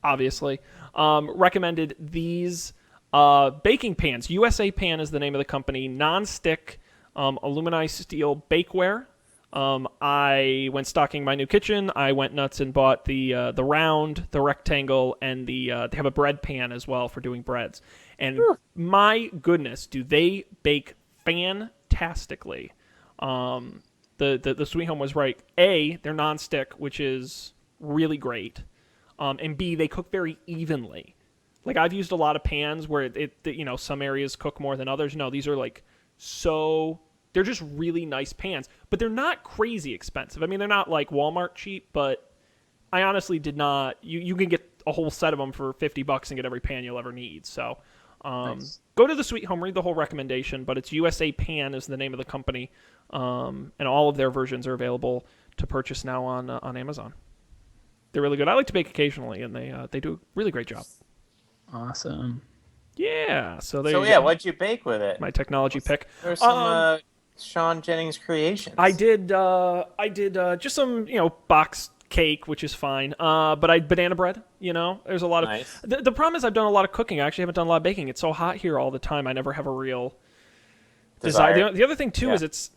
obviously. Recommended these baking pans. USA Pan is the name of the company. Non-stick aluminized steel bakeware. I went stocking my new kitchen. I went nuts and bought the round, the rectangle, and they have a bread pan as well for doing breads. And my goodness, do they bake fantastically. The Sweet Home was right. A, they're non-stick, which is really great. And B, they cook very evenly. Like I've used a lot of pans where some areas cook more than others. No, these are they're just really nice pans, but they're not crazy expensive. I mean, they're not like Walmart cheap, but I honestly did not. You can get a whole set of them for $50 and get every pan you'll ever need. So Nice. go to the Sweet Home, read the whole recommendation, but it's USA Pan is the name of the company, and all of their versions are available to purchase now on Amazon. They're really good. I like to bake occasionally, and they do a really great job. Awesome. Yeah. So what'd you bake with it? my technology pick. There's some Sean Jennings creations. I did just some box cake, which is fine. But I banana bread. There's a lot of Nice. the problem is I've done a lot of cooking. I actually haven't done a lot of baking. It's so hot here all the time. I never have a real desire. The other thing too is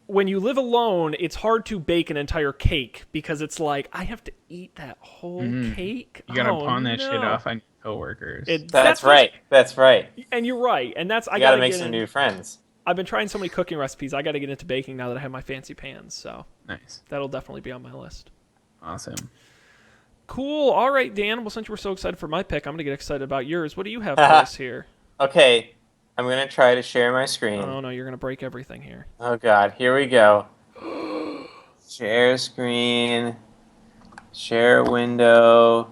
when you live alone, it's hard to bake an entire cake because it's like I have to eat that whole cake. You gotta Oh, pawn that no. shit off on your coworkers. That's right. That's right. And you're right. And that's I You gotta gotta make get some in. new friends. I've been trying so many cooking recipes. I got to get into baking now that I have my fancy pans. So Nice. that'll definitely be on my list. Awesome. Cool. All right, Dan. Well, since you were so excited for my pick, I'm gonna get excited about yours. What do you have for us here? Okay, I'm gonna try to share my screen. Oh no, you're gonna break everything here. Oh god, here we go. Share screen. Share window.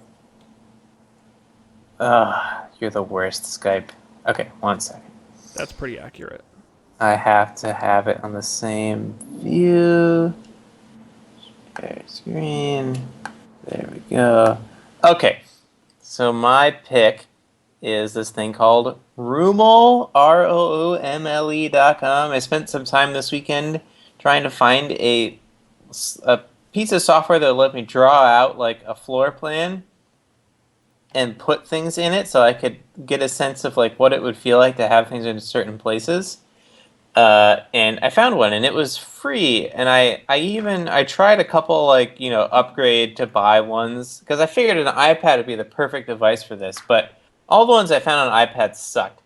You're the worst, Skype. Okay, 1 second. That's pretty accurate. I have to have it on the same view. Share screen. There we go. Okay, so my pick is this thing called Roomle, ROOMLE.com. I spent some time this weekend trying to find a piece of software that would let me draw out like a floor plan and put things in it so I could get a sense of like what it would feel like to have things in certain places. And I found one, and it was free. And I tried a couple like upgrade to buy ones because I figured an iPad would be the perfect device for this. But all the ones I found on iPad sucked.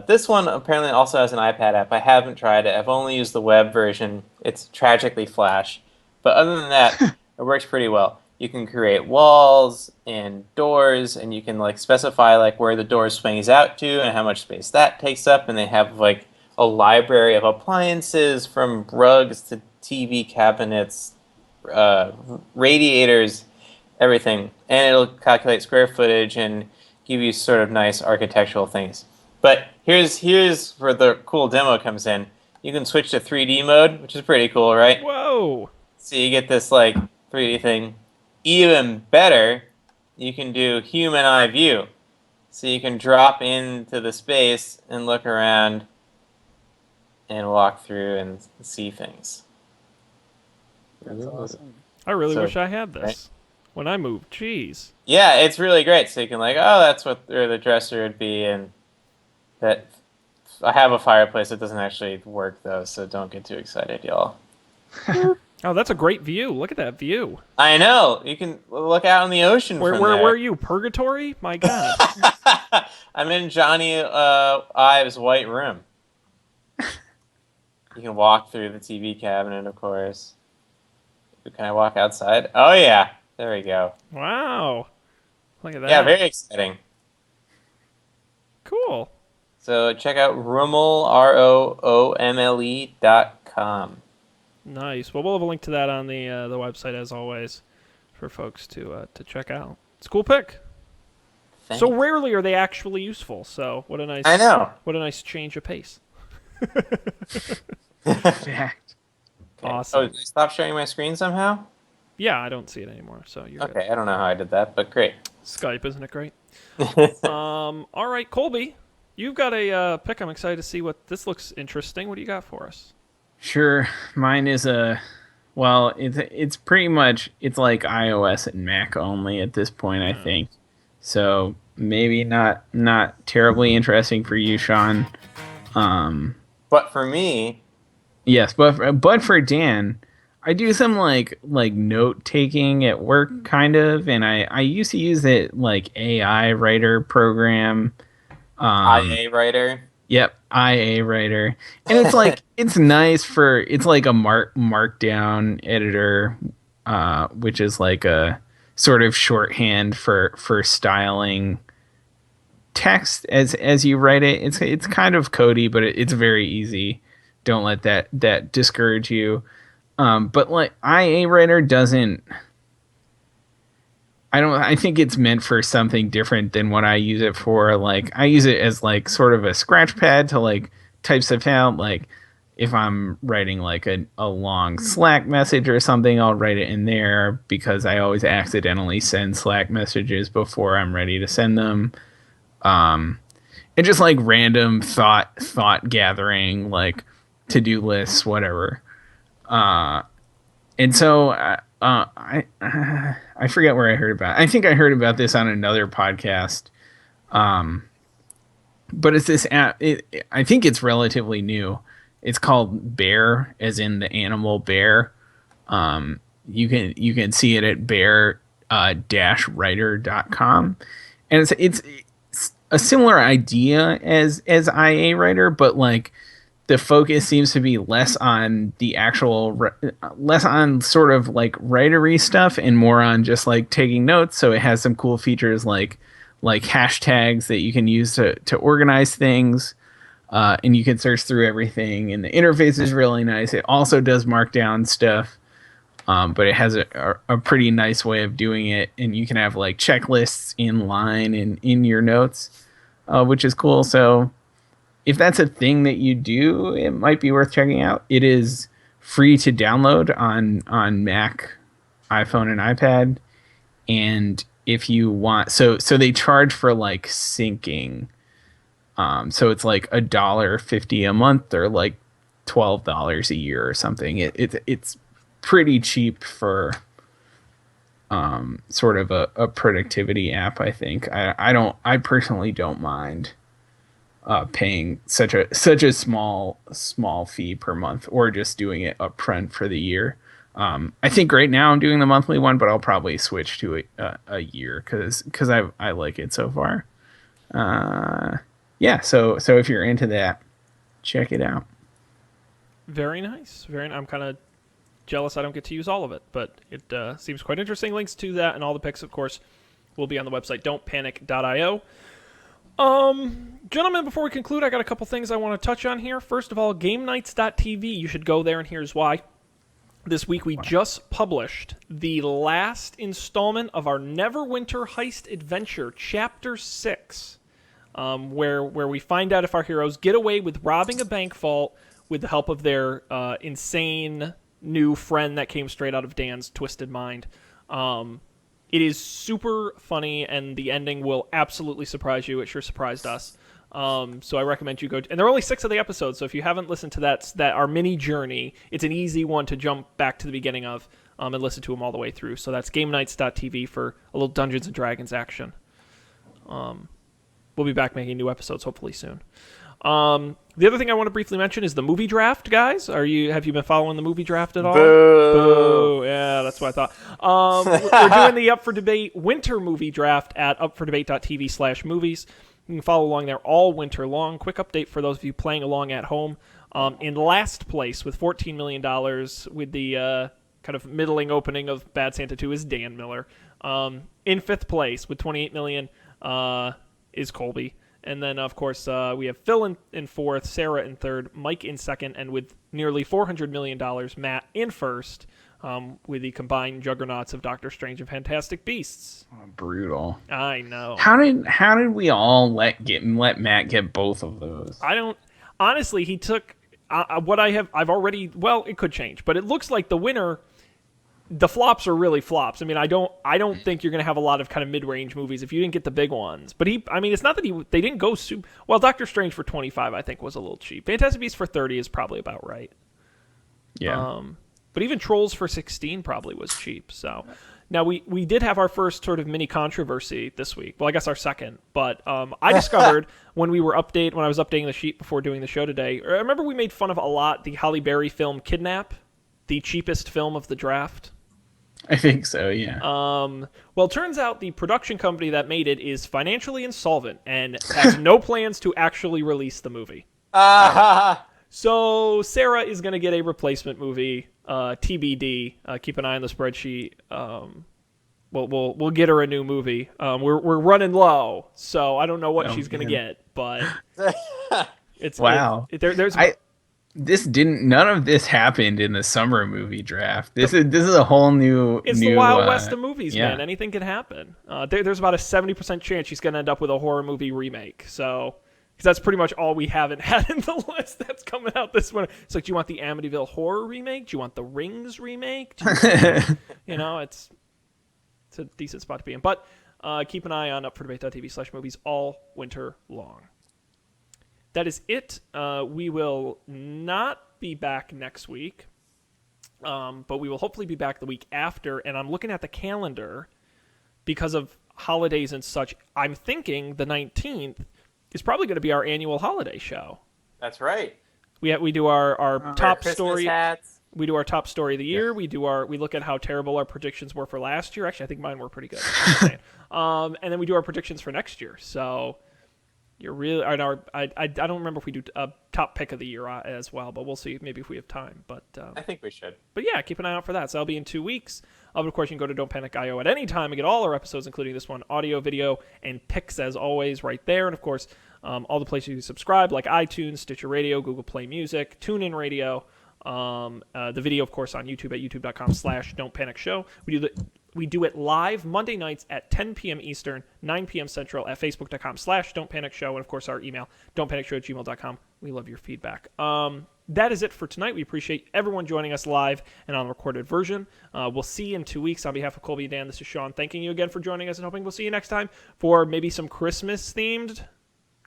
This one apparently also has an iPad app. I haven't tried it. I've only used the web version. It's tragically Flash. But other than that, it works pretty well. You can create walls and doors, and you can like specify like where the door swings out to and how much space that takes up. And they have like a library of appliances from rugs to TV cabinets, radiators, everything. And it'll calculate square footage and give you sort of nice architectural things. But here's where the cool demo comes in. You can switch to 3D mode, which is pretty cool, right? Whoa! So you get this like 3D thing. Even better, you can do human eye view. So you can drop into the space and look around and walk through and see things. That's awesome. I really So, wish I had this right? when I moved. Jeez. Yeah, it's really great. So you can like, oh, that's where the dresser would be, and that I have a fireplace that doesn't actually work though, so don't get too excited, y'all. Oh, that's a great view. Look at that view. I know. You can look out on the ocean Where from there. are you? Purgatory? My God. I'm in Johnny Ives' white room. You can walk through the TV cabinet, of course. Can I walk outside? Oh yeah, there we go. Wow. Look at that. Yeah, very exciting. Cool. So check out Roomle, ROOMLE.com. Nice. Well, we'll have a link to that on the website as always for folks to check out. It's a cool pick. Thanks. So rarely are they actually useful. So what a nice I know. What a nice change of pace. Fact. Awesome. Oh, did I stop sharing my screen somehow? Yeah, I don't see it anymore. So you're good. Okay, I don't know how I did that, but great. Skype, isn't it great? All right, Colby, you've got a pick. I'm excited to see what this looks interesting. What do you got for us? Sure. Mine is it's pretty much, it's like iOS and Mac only at this point, I think. So maybe not terribly interesting for you, Sean. But for me, Yes, but for Dan, I do some like note taking at work kind of, and I used to use it like AI writer program. IA writer. Yep, IA writer, and it's like it's nice for it's like a markdown editor, which is like a sort of shorthand for styling text as you write it. It's kind of codey, but it's very easy. Don't let that discourage you. But like IA writer doesn't. I think it's meant for something different than what I use it for. Like I use it as like sort of a scratch pad to like type stuff out. Like if I'm writing like a long Slack message or something, I'll write it in there because I always accidentally send Slack messages before I'm ready to send them. And just like random thought gathering, like to-do lists, whatever. And so I forget where I heard about it. I think I heard about this on another podcast. But it's this app. I think it's relatively new. It's called Bear, as in the animal bear. You can see it at bear writer.com, and it's a similar idea as IA Writer, but like the focus seems to be less on the actual less on sort of like writery stuff and more on just like taking notes. So it has some cool features like hashtags that you can use to organize things, and you can search through everything, and the interface is really nice. It also does markdown stuff, but it has a pretty nice way of doing it, and you can have like checklists in line and in your notes, which is cool. So if that's a thing that you do, it might be worth checking out. It is free to download on Mac, iPhone, and iPad. And if you want, so they charge for like syncing. So it's like $1.50 a month or like $12 a year or something. It's pretty cheap for sort of a productivity app. I think I personally don't mind paying such a small fee per month, or just doing it upfront for the year. I think right now I'm doing the monthly one, but I'll probably switch to a year because I like it so far. Yeah, so if you're into that, check it out. Very nice. I'm kind of jealous I don't get to use all of it, but it seems quite interesting. Links to that and all the picks, of course, will be on the website don'tpanic.io. Gentlemen, before we conclude, I got a couple things I want to touch on here. First of all, GameNights.tv. You should go there, and here's why. This week we just published the last installment of our Neverwinter Heist Adventure, Chapter 6, where we find out if our heroes get away with robbing a bank vault with the help of their insane new friend that came straight out of Dan's twisted mind. It is super funny, and the ending will absolutely surprise you. It sure surprised us. So I recommend you go. And there are only 6 of the episodes, so if you haven't listened to that our mini journey, it's an easy one to jump back to the beginning of and listen to them all the way through. So that's GameNights.tv for a little Dungeons and Dragons action. We'll be back making new episodes hopefully soon. The other thing I want to briefly mention is the movie draft, guys. Have you been following the movie draft at all? Boo. Yeah, that's what I thought. We're doing the Up for Debate winter movie draft at upfordebate.tv/movies. You can follow along there all winter long. Quick update for those of you playing along at home. In last place with $14 million with the kind of middling opening of Bad Santa 2 is Dan Miller. In 5th place with $28 million is Colby. And then, of course, we have Phil in 4th, Sarah in 3rd, Mike in 2nd, and with nearly $400 million, Matt in 1st, with the combined juggernauts of Doctor Strange and Fantastic Beasts. Oh, brutal. I know. How did we all let Matt get both of those? I don't. Honestly, he took what I've already. Well, it could change, but it looks like the winner. The flops are really flops. I mean, I don't think you're going to have a lot of kind of mid-range movies if you didn't get the big ones. But it's not that they didn't go super. Well, Doctor Strange for 25, I think, was a little cheap. Fantastic Beasts for 30 is probably about right. Yeah. But even Trolls for 16 probably was cheap. So now we did have our first sort of mini controversy this week. Well, I guess our second. But I discovered when I was updating the sheet before doing the show today. I remember we made fun of a lot the Halle Berry film Kidnap, the cheapest film of the draft. I think so, yeah. Well, it turns out the production company that made it is financially insolvent and has no plans to actually release the movie. So Sarah is going to get a replacement movie, TBD. Keep an eye on the spreadsheet. We'll get her a new movie. We're running low, so I don't know what she's going to get, but it's wow. None of this happened in the summer movie draft. This is a whole new. It's the Wild West of movies, man. Anything can happen. There's about a 70% chance she's going to end up with a horror movie remake. So, because that's pretty much all we haven't had in the list that's coming out this winter. It's like, do you want the Amityville horror remake? Do you want the Rings remake? It's a decent spot to be in. But keep an eye on upfordebate.tv/movies all winter long. That is it. We will not be back next week, but we will hopefully be back the week after. And I'm looking at the calendar because of holidays and such. I'm thinking the 19th is probably going to be our annual holiday show. That's right. We do our top Christmas story. hats. We do our top story of the year. We look at how terrible our predictions were for last year. Actually, I think mine were pretty good. And then we do our predictions for next year. So you're really I don't remember if we do a top pick of the year as well, but we'll see maybe if we have time. But I think we should. But yeah, keep an eye out for that. So that'll be in 2 weeks. Of course, you can go to Don't Panic IO at any time and get all our episodes, including this one, audio, video, and picks as always right there. And of course, all the places you can subscribe, like iTunes, Stitcher Radio, Google Play Music, TuneIn Radio. The video, of course, on YouTube at youtube.com/Don't Panic Show. We do it live Monday nights at 10 p.m. Eastern, 9 p.m. Central at facebook.com/Don't Panic Show. And of course, our email, don'tpanicshow@gmail.com. We love your feedback. That is it for tonight. We appreciate everyone joining us live and on the recorded version. We'll see you in 2 weeks. On behalf of Colby and Dan, this is Sean thanking you again for joining us and hoping we'll see you next time for maybe some Christmas-themed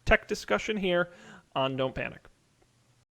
tech discussion here on Don't Panic.